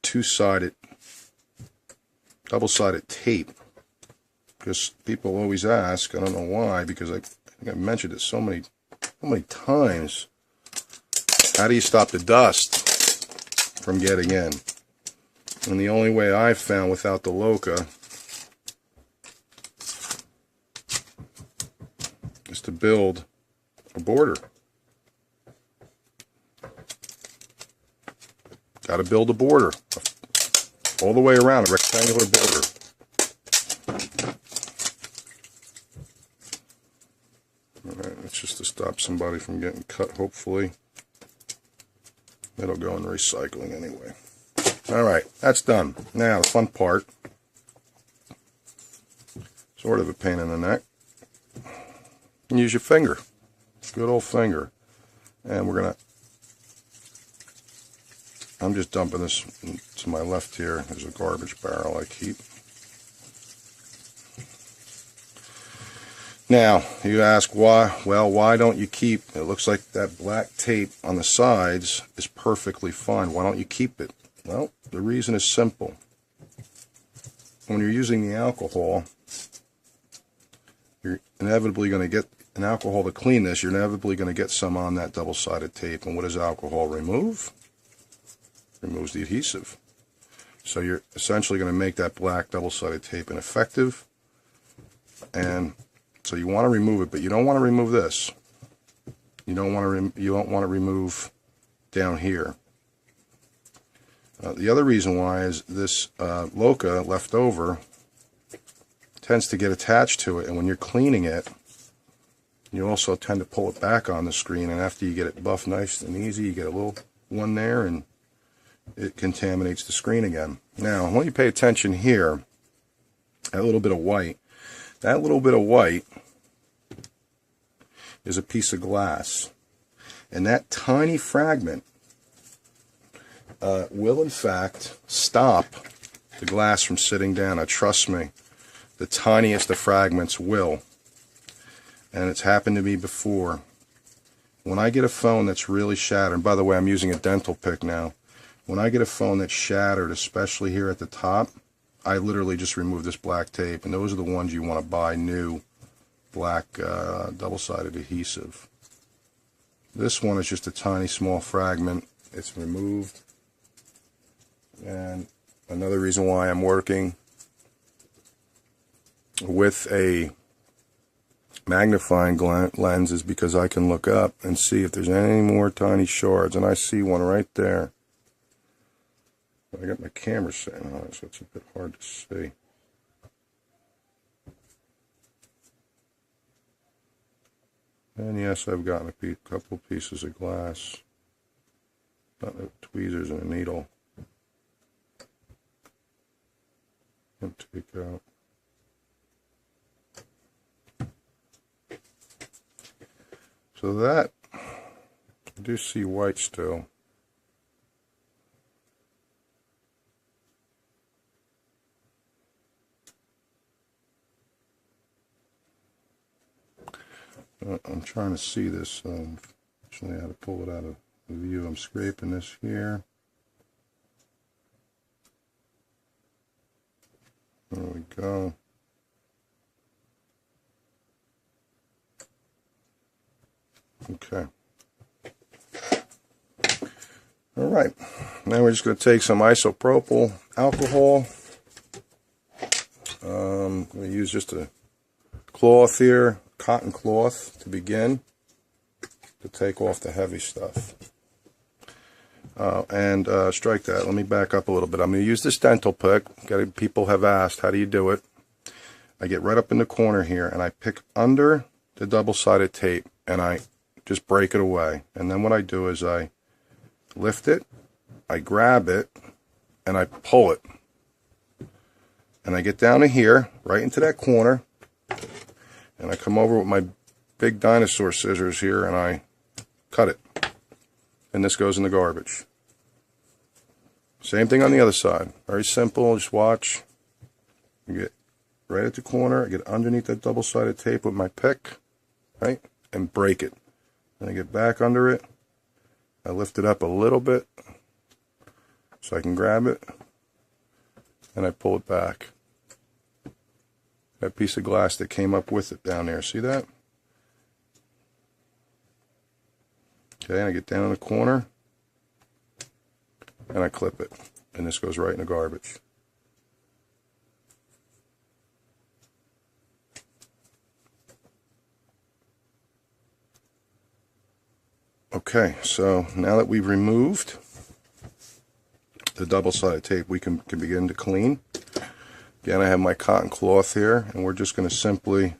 two-sided, double-sided tape. Because people always ask, I don't know why, because I think I mentioned it so many times. How do you stop the dust from getting in? And the only way I've found without the Loca is to build a border. Got to build a border all the way around, a rectangular border. Alright, that's just to stop somebody from getting cut, hopefully. It'll go in recycling anyway. Alright, that's done. Now, the fun part. Sort of a pain in the neck. Use your finger. Good old finger. And we're going to... I'm just dumping this to my left here. There's a garbage barrel I keep. Now, you ask why? Well, why don't you keep... It looks like that black tape on the sides is perfectly fine. Why don't you keep it? Well, the reason is simple. When you're using the alcohol, you're inevitably going to get an alcohol to clean this. You're inevitably going to get some on that double-sided tape. And what does alcohol remove? Removes the adhesive. So you're essentially going to make that black double-sided tape ineffective. And so you want to remove it, but you don't want to remove this. You don't want to remove down here. The other reason why is this Loca left over tends to get attached to it, and when you're cleaning it, you also tend to pull it back on the screen, and after you get it buffed nice and easy, you get a little one there, and it contaminates the screen again. Now, I want you to pay attention here, that little bit of white. That little bit of white is a piece of glass, and that tiny fragment will in fact stop the glass from sitting down. Now, trust me, the tiniest of fragments will, and it's happened to me before. When I get a phone that's really shattered, and by the way, I'm using a dental pick now. When I get a phone that's shattered, especially here at the top, I literally just remove this black tape, and those are the ones you want to buy new, black double-sided adhesive. This one is just a tiny small fragment. It's removed. And another reason why I'm working with a magnifying lens is because I can look up and see if there's any more tiny shards, and I see one right there. I got my camera sitting on it, so it's a bit hard to see. And yes, I've gotten a couple pieces of glass, tweezers and a needle. And take out. So that, I do see white still. I'm trying to see this. Actually, I had to pull it out of the view. I'm scraping this here. There we go. Okay. All right. Now we're just going to take some isopropyl alcohol. I'm going to use just a cloth here, cotton cloth to begin, to take off the heavy stuff. And strike that. Let me back up a little bit. I'm going to use this dental pick. People have asked, how do you do it? I get right up in the corner here, and I pick under the double-sided tape, and I just break it away. And then what I do is I lift it, I grab it, and I pull it. And I get down to here, right into that corner, and I come over with my big dinosaur scissors here, and I cut it. And this goes in the garbage. Same thing on the other side. Very simple. Just watch. You get right at the corner. I get underneath that double-sided tape with my pick, right, and break it. Then I get back under it. I lift it up a little bit so I can grab it, and I pull it back. That piece of glass that came up with it down there, see that? Okay, and I get down in the corner, and I clip it, and this goes right in the garbage. Okay, so now that we've removed the double-sided tape, we can begin to clean. Again, I have my cotton cloth here, and we're just going to simply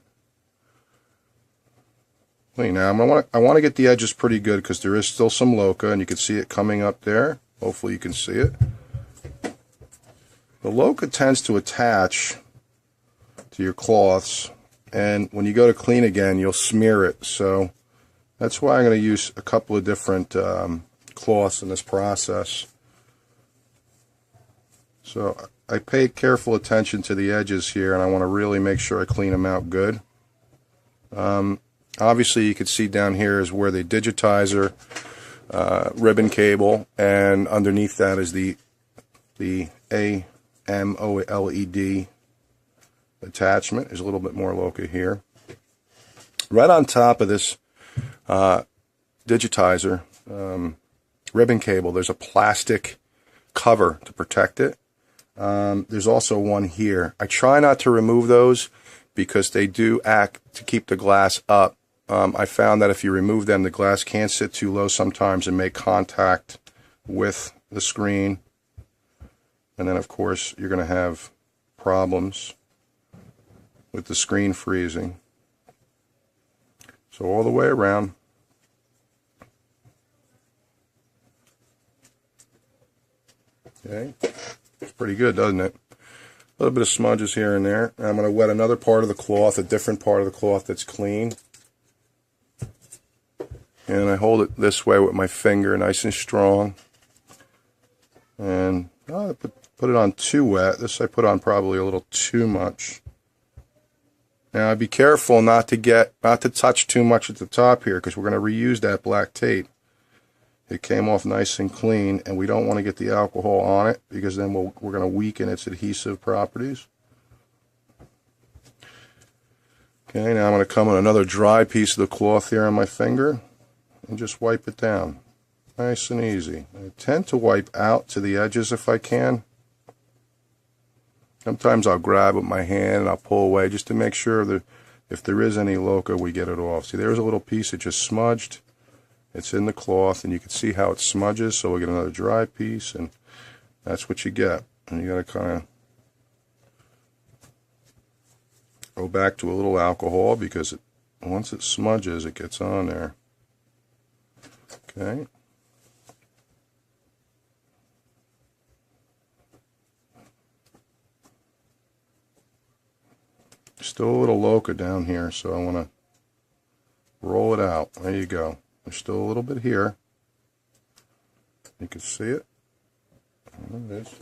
clean. Now, I want to get the edges pretty good because there is still some loca, and you can see it coming up there. Hopefully you can see it. The loca tends to attach to your cloths, and when you go to clean again, you'll smear it. So that's why I'm going to use a couple of different cloths in this process. So I pay careful attention to the edges here, and I want to really make sure I clean them out good. Obviously, you can see down here is where the digitizer ribbon cable, and underneath that is the AMOLED attachment. There's a little bit more loca here. Right on top of this digitizer ribbon cable, there's a plastic cover to protect it. There's also one here. I try not to remove those because they do act to keep the glass up. I found that if you remove them, the glass can sit too low sometimes and make contact with the screen. And then, of course, you're going to have problems with the screen freezing. So all the way around. Okay. It's pretty good, doesn't it? A little bit of smudges here and there. And I'm going to wet another part of the cloth, a different part of the cloth that's clean. And I hold it this way with my finger, nice and strong. And I put it on too wet. This I put on probably a little too much. Now be careful not to touch too much at the top here, because we're going to reuse that black tape. It came off nice and clean, and we don't want to get the alcohol on it, because then we're going to weaken its adhesive properties. Okay, now I'm going to come on another dry piece of the cloth here on my finger and just wipe it down. Nice and easy. I tend to wipe out to the edges if I can. Sometimes I'll grab with my hand and I'll pull away just to make sure that if there is any loca, we get it off. See, there's a little piece that just smudged. It's in the cloth, and you can see how it smudges, so we'll get another dry piece, and that's what you get. And you got to kind of go back to a little alcohol, because once it smudges, it gets on there. Okay. Still a little loca down here, so I want to roll it out. There you go. There's still a little bit here. You can see it. There it is.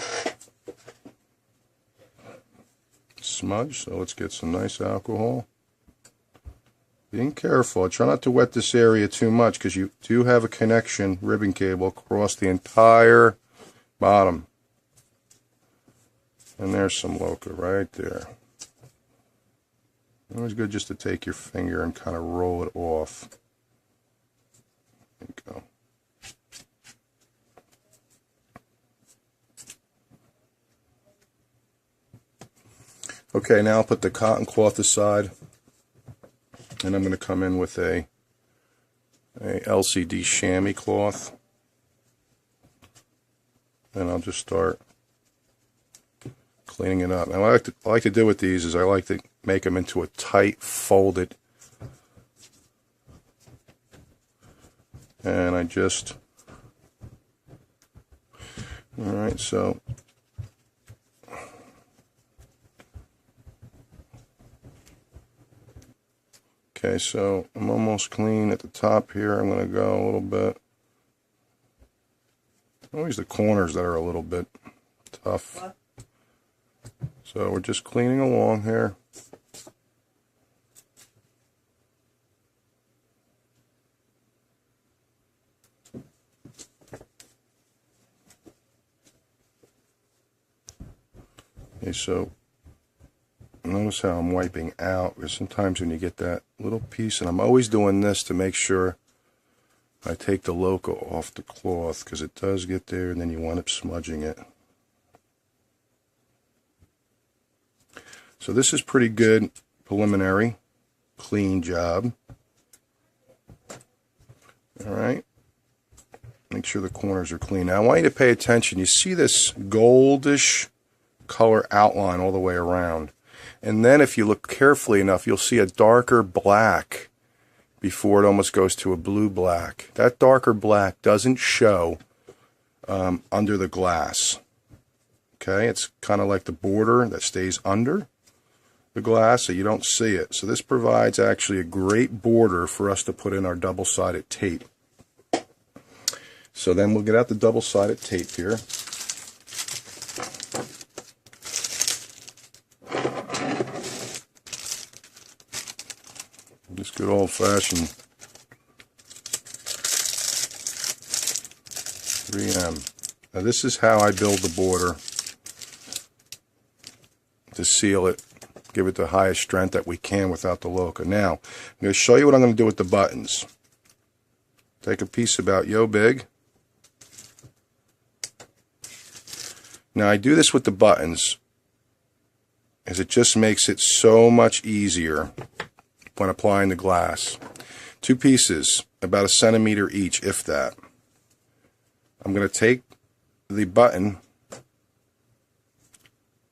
Smudge, so let's get some nice alcohol. Being careful. Try not to wet this area too much, because you do have a connection ribbon cable across the entire bottom. And there's some loca right there. Always good just to take your finger and kind of roll it off. There you go. Okay, now I'll put the cotton cloth aside, and I'm going to come in with a LCD chamois cloth, and I'll just start cleaning it up. Now, what I like to do with these is I like to make them into a tight folded, and I just, alright, so okay, so I'm almost clean at the top here. I'm going to go a little bit, always the corners that are a little bit tough. So we're just cleaning along here. Okay, so notice how I'm wiping out, because sometimes when you get that little piece, and I'm always doing this to make sure I take the loco off the cloth, because it does get there and then you wind up smudging it. So this is pretty good preliminary clean job. Alright, make sure the corners are clean. Now I want you to pay attention. You see this goldish color outline all the way around. And then if you look carefully enough, you'll see a darker black before it almost goes to a blue black. That darker black doesn't show under the glass. Okay, it's kind of like the border that stays under the glass, so you don't see it. So this provides actually a great border for us to put in our double-sided tape. So then we'll get out the double-sided tape here. Just good old-fashioned 3M. Now this is how I build the border to seal it. Give it the highest strength that we can without the loco. Now, I'm going to show you what I'm going to do with the buttons. Take a piece about yo big. Now, I do this with the buttons as it just makes it so much easier when applying the glass. 2 pieces, about 1 centimeter each, if that. I'm going to take the button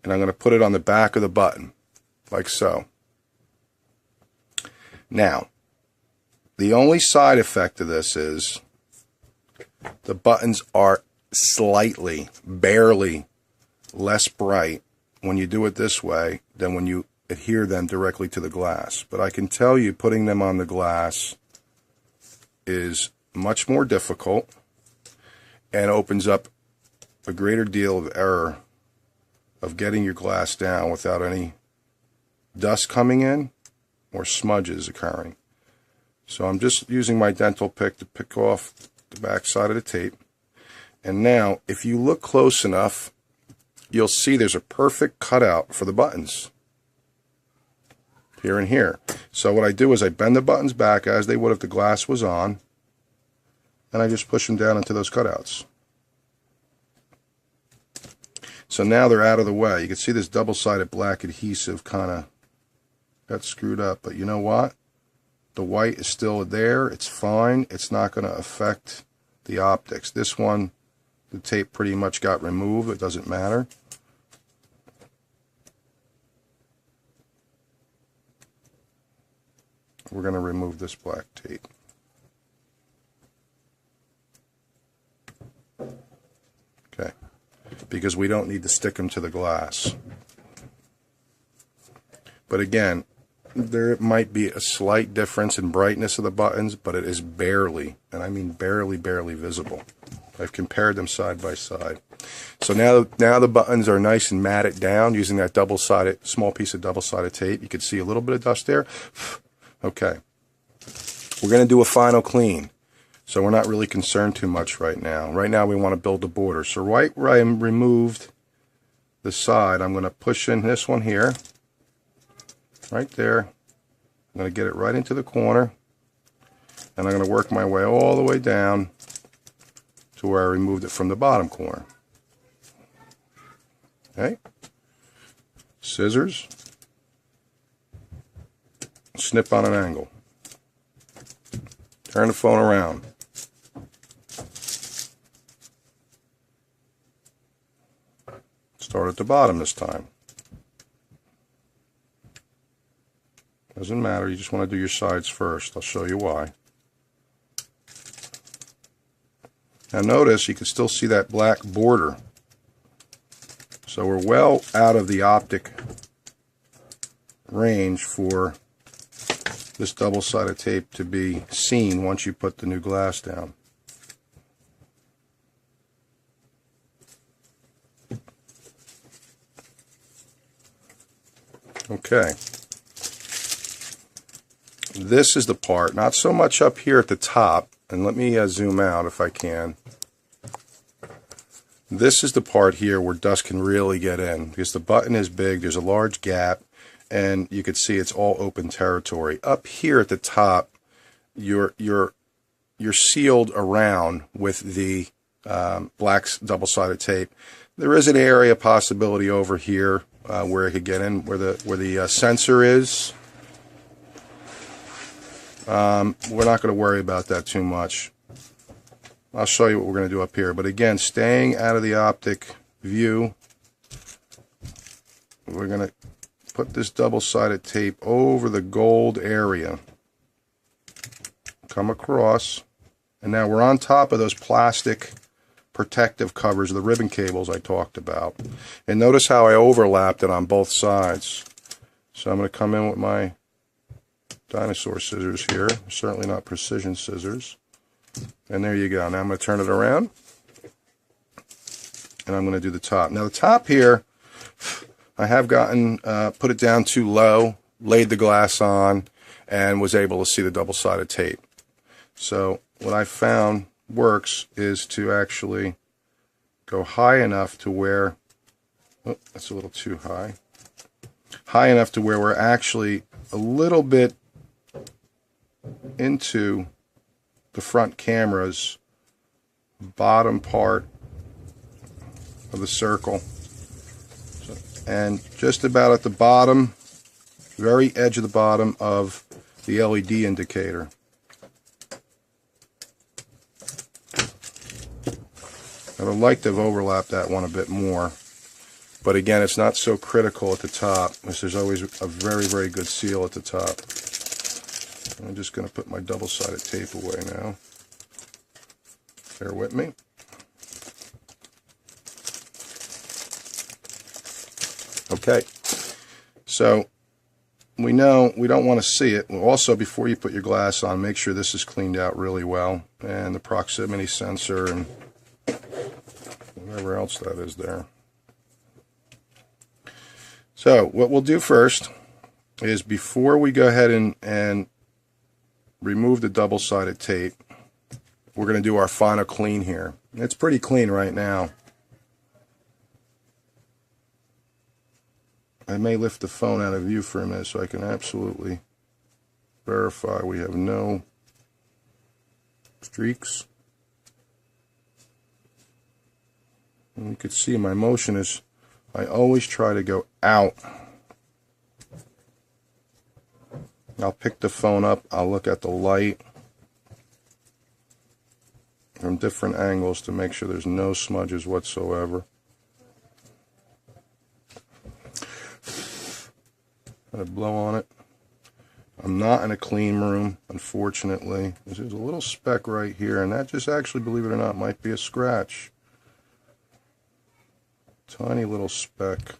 and I'm going to put it on the back of the button. Like so. Now, the only side effect of this is the buttons are slightly, barely less bright when you do it this way than when you adhere them directly to the glass. But I can tell you putting them on the glass is much more difficult and opens up a greater deal of error of getting your glass down without any dust coming in or smudges occurring. So I'm just using my dental pick to pick off the back side of the tape. And now, if you look close enough, you'll see there's a perfect cutout for the buttons. Here and here. So what I do is I bend the buttons back as they would if the glass was on, and I just push them down into those cutouts. So now they're out of the way. You can see this double-sided black adhesive kind of got screwed up, but you know what? The white is still there. It's fine. It's not going to affect the optics. This one, the tape pretty much got removed. It doesn't matter. We're going to remove this black tape. Okay, because we don't need to stick them to the glass. But again, there might be a slight difference in brightness of the buttons, but it is barely, and I mean barely, barely visible. I've compared them side by side. So now the buttons are nice and matted down using that double-sided, small piece of double-sided tape. You can see a little bit of dust there. Okay. We're going to do a final clean. So we're not really concerned too much right now. Right now we want to build the border. So right where I removed the side, I'm going to push in this one here. Right there. I'm going to get it right into the corner, and I'm going to work my way all the way down to where I removed it from the bottom corner. Okay. Scissors. Snip on an angle. Turn the phone around. Start at the bottom this time. Doesn't matter, you just want to do your sides first. I'll show you why. Now notice you can still see that black border. So we're well out of the optic range for this double-sided tape to be seen once you put the new glass down. Okay. This is the part, not so much up here at the top, and let me zoom out if I can. this is the part here where dust can really get in, because the button is big, there's a large gap, and you can see it's all open territory. Up here at the top, you're sealed around with the black double-sided tape. There is an area possibility over here where it could get in, where the sensor is. We're not going to worry about that too much. I'll show you what we're going to do up here. But again, staying out of the optic view, we're going to put this double-sided tape over the gold area. Come across. And now we're on top of those plastic protective covers, the ribbon cables I talked about. And notice how I overlapped it on both sides. So I'm going to come in with my dinosaur scissors here. Certainly not precision scissors. And there you go. Now I'm going to turn it around. And I'm going to do the top. Now the top here, I have gotten, put it down too low, laid the glass on, and was able to see the double-sided tape. So what I found works is to actually go high enough to where, oh, that's a little too high, high enough to where we're actually a little bit into the front camera's bottom part of the circle, and just about at the bottom, very edge of the bottom of the LED indicator. I would like to have overlapped that one a bit more, but again, it's not so critical at the top, because there's always a very, very good seal at the top. I'm just going to put my double-sided tape away now. Bear with me. Okay, so we know we don't want to see it. Also, before you put your glass on, make sure this is cleaned out really well, and the proximity sensor and whatever else that is there. So what we'll do first is, before we go ahead and remove the double-sided tape, we're going to do our final clean here. It's pretty clean right now. I may lift the phone out of view for a minute so I can absolutely verify we have no streaks. And you can see my motion is, I always try to go out. I'll pick the phone up, I'll look at the light from different angles to make sure there's no smudges whatsoever. Let it blow on it. I'm not in a clean room, unfortunately. There's a little speck right here, and that just actually, believe it or not, might be a scratch. Tiny little speck.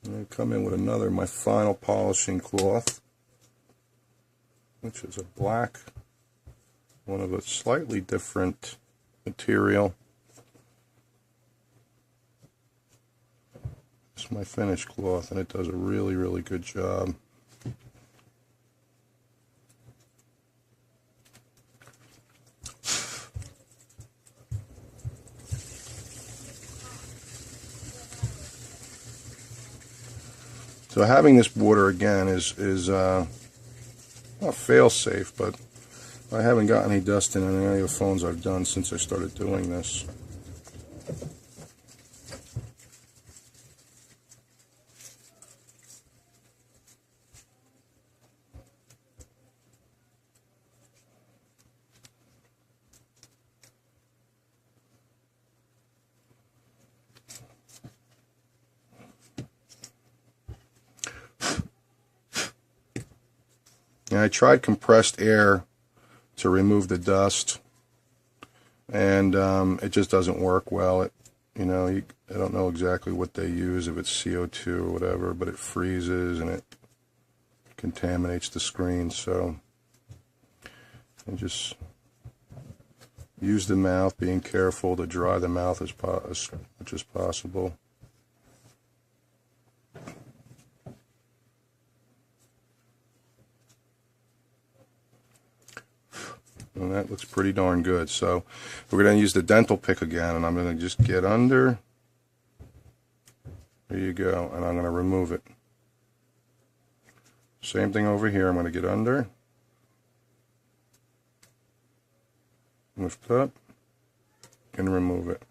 I'm going to come in with another, my final polishing cloth, which is a black, one of a slightly different material. It's my finish cloth, and it does a really, really good job. So having this border again is not fail-safe, but I haven't gotten any dust in any of the phones I've done since I started doing this. And I tried compressed air to remove the dust, and it just doesn't work well. I don't know exactly what they use, if it's CO2 or whatever, but it freezes and it contaminates the screen. So I just use the mouth, being careful to dry the mouth as much as possible. And that looks pretty darn good. So we're going to use the dental pick again, and I'm going to just get under. There you go. And I'm going to remove it. Same thing over here. I'm going to get under, lift up, and remove it.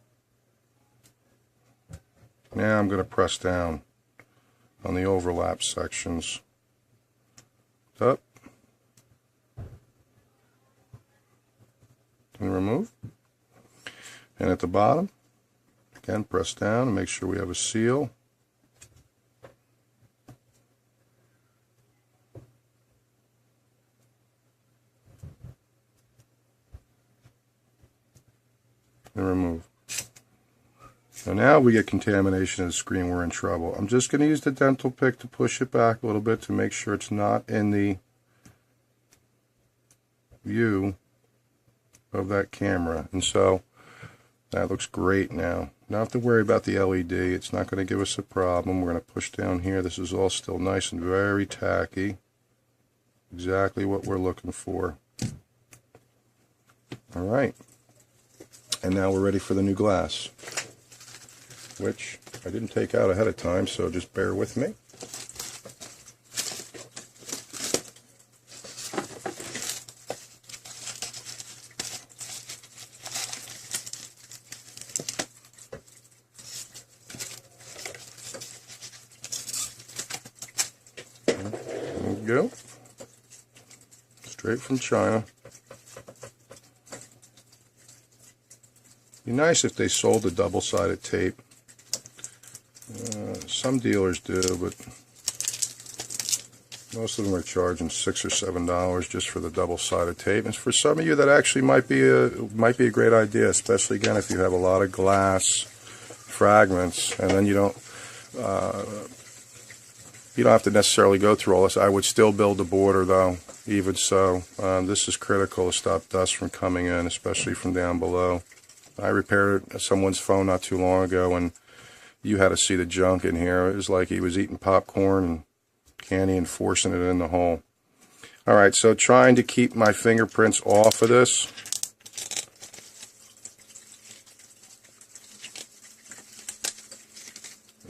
Now I'm going to press down on the overlap sections. Up. And remove. And at the bottom, again, press down and make sure we have a seal. And remove. So now we get contamination of the screen, we're in trouble. I'm just going to use the dental pick to push it back a little bit to make sure it's not in the view of that camera. And so that looks great now. Don't have to worry about the LED. It's not going to give us a problem. We're going to push down here. This is all still nice and very tacky. Exactly what we're looking for. All right. And now we're ready for the new glass, which I didn't take out ahead of time, so just bear with me. There we go. Straight from China. Be nice if they sold the double-sided tape. Some dealers do, but most of them are charging $6 or $7 just for the double-sided tape. And for some of you, that actually might be a great idea, especially again if you have a lot of glass fragments, and then you don't have to necessarily go through all this. I would still build the border, though. Even so, this is critical to stop dust from coming in, especially from down below. I repaired someone's phone not too long ago, and you had to see the junk in here. It was like he was eating popcorn and candy and forcing it in the hole. All right, so trying to keep my fingerprints off of this.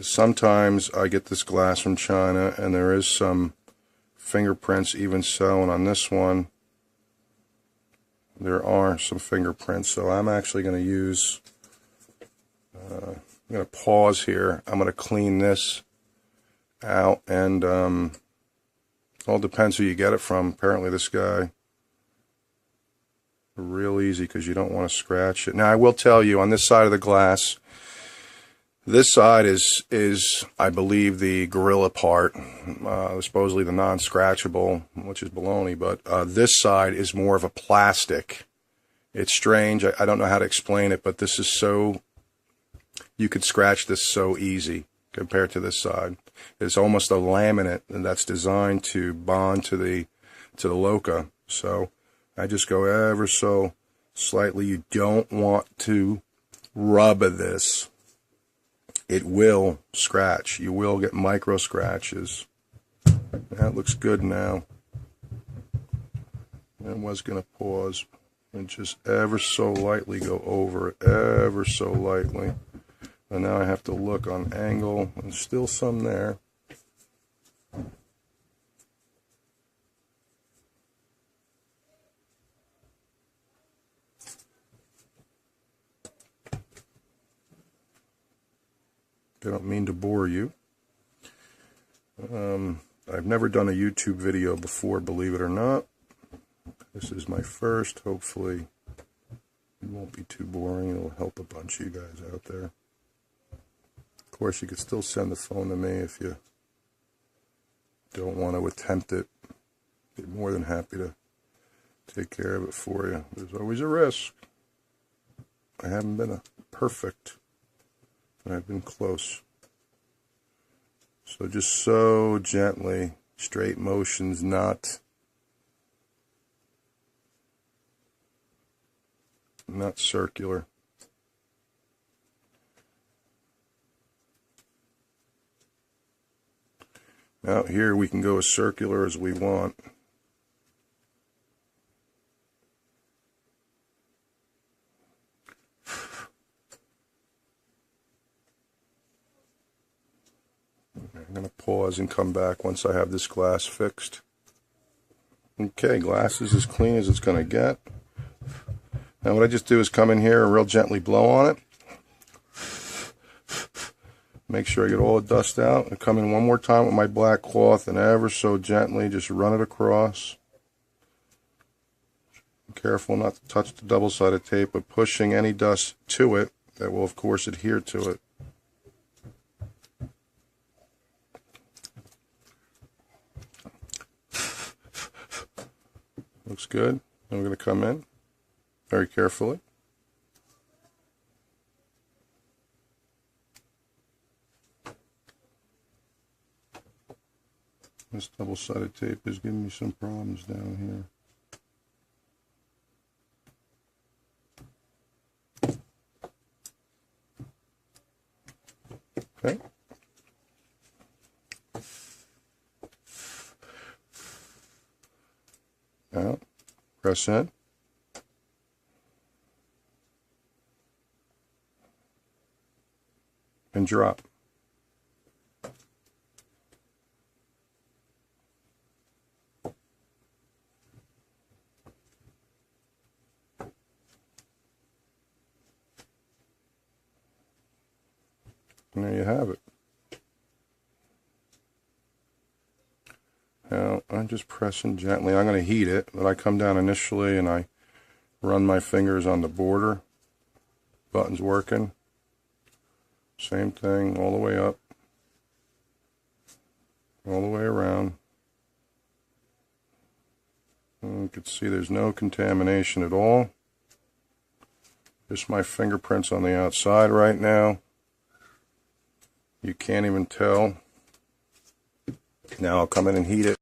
Sometimes I get this glass from China, and there is some fingerprints even so, and on this one, there are some fingerprints, so I'm actually going to use, I'm going to pause here. I'm going to clean this out, and all depends who you get it from. Apparently this guy, real easy because you don't want to scratch it. Now I will tell you, on this side of the glass, this side is I believe the Gorilla part, supposedly the non-scratchable, which is baloney, but this side is more of a plastic. It's strange. I don't know how to explain it, but this is so, you could scratch this so easy compared to this side. It's almost a laminate, and that's designed to bond to the Loca. So I just go ever so slightly. You don't want to rub this. It will scratch. You will get micro scratches. That looks good now. I was going to pause and just ever so lightly go over it, ever so lightly. And now I have to look on angle, and still some there. I don't mean to bore you. I've never done a YouTube video before, believe it or not. This is my first. Hopefully it won't be too boring. It'll help a bunch of you guys out there. Of course, you could still send the phone to me if you don't want to attempt it. I'd be more than happy to take care of it for you. There's always a risk. I haven't been perfect. I've been close. So just so gently, straight motions, not circular. Now here we can go as circular as we want. I'm going to pause and come back once I have this glass fixed. Okay, glass is as clean as it's going to get. Now what I just do is come in here and real gently blow on it. Make sure I get all the dust out. And come in one more time with my black cloth and ever so gently just run it across. Be careful not to touch the double-sided tape, but pushing any dust to it that will of course adhere to it. Looks good. Then we're going to come in very carefully. This double-sided tape is giving me some problems down here. Okay. Now, press in. And drop. And there you have it. Now, I'm just pressing gently. I'm going to heat it, but I come down initially and I run my fingers on the border. Button's working. Same thing all the way up. All the way around. And you can see there's no contamination at all. Just my fingerprints on the outside right now. You can't even tell. Now I'll come in and heat it.